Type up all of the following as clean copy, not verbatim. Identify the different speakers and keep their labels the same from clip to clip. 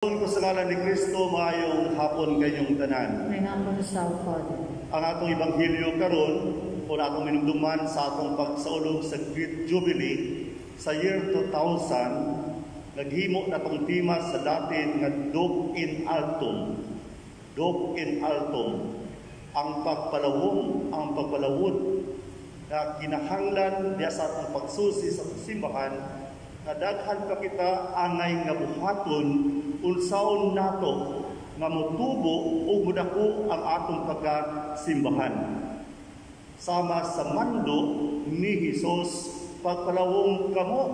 Speaker 1: Ko sa ngalan ni Kristo, maayong hapon kayong tanan.
Speaker 2: May hapon sa upod.
Speaker 1: Ang atong Ebanghelyo karon, kung atong minumduman sa atong pagsaulog sa Great Jubilee sa year 2000, naghimo na tong tema sa Latin nga Doc in Altum. Doc in Altum. Ang pagpalawod na kinahanglan diya sa atong pagsusi sa simbahan, na daghan pa kita angay nga buhaton unsaon nato nga motubo o mudako ang atong pagkasimbahan. Sama sa mando ni Hesus, pagpalawong kamo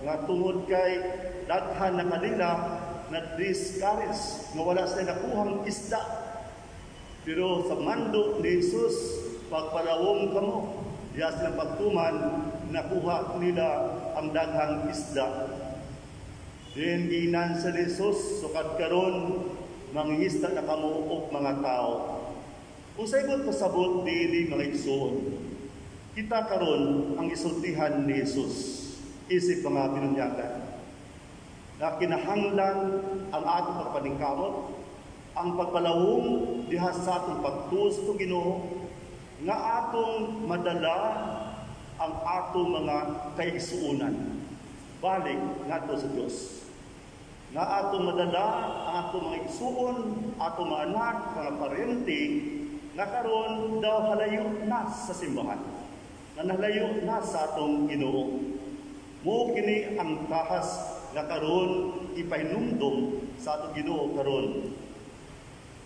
Speaker 1: nga tungod kay daghan na kanila na discourage nga wala sila nakuhang isda. Pero sa mando ni Hesus, pagpalawong kamo, diya silang pagtuman, nakuha nila ang daghang isda. Then ginan sa Jesus, sukad karon mangingisda na kamo og mga tao. Kung sa ibot pasabot dili mga igsoon, kita karon ang isultihan ni Jesus isip mga binunyagan na kinahanglan ang atong pagpaningkamot, ang pagpalawong diha sa atong pagtuos to Ginoo nga atong madala ang atong mga kaigsuunan balik ngadto sa Dios. Nga atong madala ang atong mga igsuon, atong mga anak, mga parente, nga karon daw halayo na sa simbahan, na nalayo na sa atong Ginoo. Mo kini ang tahas nga karon ipahinumdum sa atong Ginoo karon.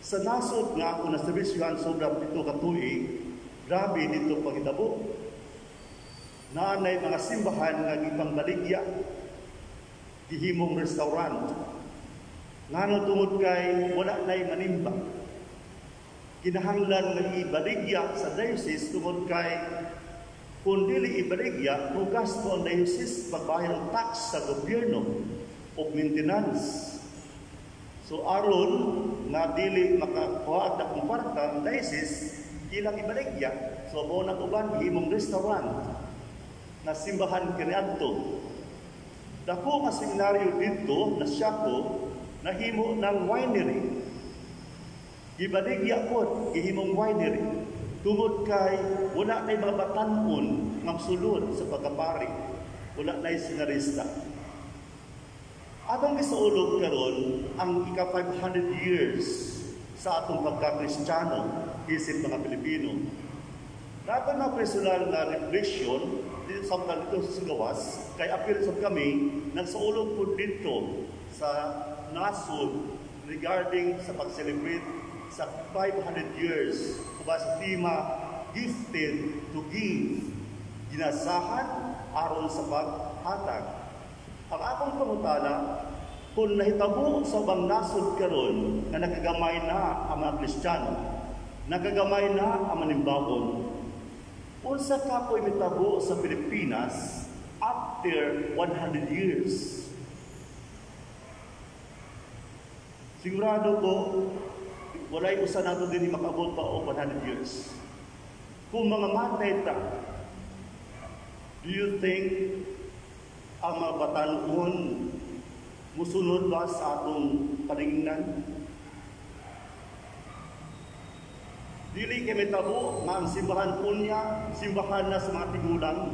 Speaker 1: Sa nasod nga ako naservisyohan sobra pito ka tuig, grabe dito pangitabo. Naanay mga simbahan nga gipangbaligya, gihimong restaurant. Ngano tungod kay wala nay manimba. Kinahanglan nga ibaligya sa diocese tungod kay kung dili ibaligya, mugasto ang diocese pagbayad ng tax sa gobyerno o maintenance. So aron nga dili makakuha at kwarta ang diocese, ilang ibaligya. So mo na uban gihimong restaurant na simbahan kaniadto. Dako nga seminaryo dito na Siako nahimo ng winery. Gibaligya pod gihimong winery. Tungod kay wala nay mga batan-on nga sulod sa pagkapari. Wala nay senarista. Atong gisuulog karon ang ika-500 years sa atong pagka-Kristiyano isip mga Pilipino. Dapat na personal na reflection dito sa gawas, kay apil sa kami, nagsaulog po dito sa nasod regarding sa pag-celebrate sa 500 years kuba sa tema Gifted to Give, ginasahan aron sa paghatag. Ang akong pangutana, kung nahitabo sa ubang nasod karon na nagagamay na ang mga Kristiyano, nagagamay na ang manimbawon, unsa kapoy mitabo sa Pilipinas after 100 years? Sigurado ko, walay usa nato din makabot pa o 100 years. Kung mga matay ta, do you think ang mga batanon musunod ba sa atong paningnan? Dili kay mitabo nga ang simbahan unya, simbahan na sa mga tigulang.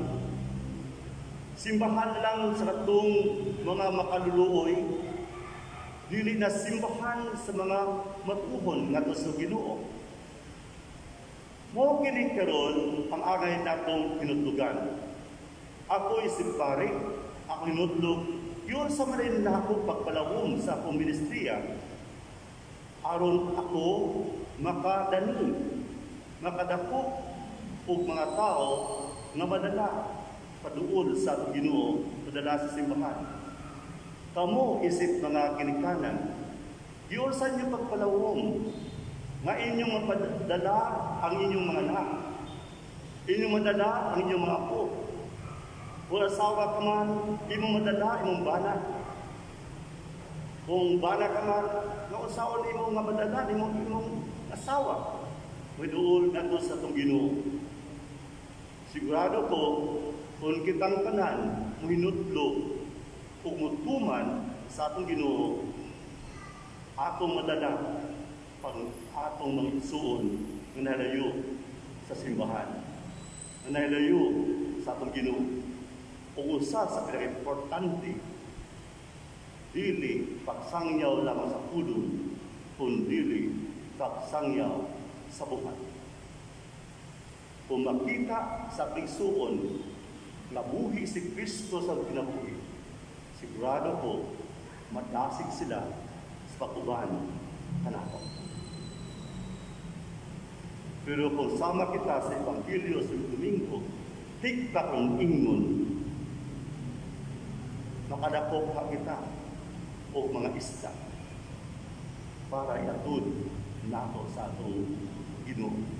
Speaker 1: Simbahan lang sa katong mga makaluluoy. Dili na simbahan sa mga matuhon nga sa Ginoo. Mo kini karon ang agay natong pinutlugan. Ako isip pare, ako hinudlog, yun sa marin na ako pagpalawong sa akong ministriya. Aron ako makadani, makadako og mga tao nga madala paduol sa Ginoo, madala sa simbahan. Kamo isip mga kinikanan, diyon sa inyo pagpalawong nga inyong mapadala ang inyong mga anak, inyong madala ang inyong mga apo. Kung asawa ka man, imong madala imong bana. Kung bana ka man, nausaon imong nga madala imong asawa. Maduol na sa itong Ginoo. Sigurado ko, kung kitang tanan, muhinutlo o mutuman sa atong Ginoo, atong madala pag atong mga igsuon nga nalayo sa simbahan, nga nalayo sa atong Ginoo. O usa sa pinaka-importante, dili pagsangyaw lamang sa pudong, kundi pagsangyaw sa buhat. Kung makita sa igsuon na buhi si Kristo sa kinabuhi, sigurado ko madasig sila sa pag-uban kanato. Pero kung sama kita sa Ebanghelyo sa Domingo, tigta kong ingon, makadakop ka kita o mga isda para iatod nato sa atong Ginoo.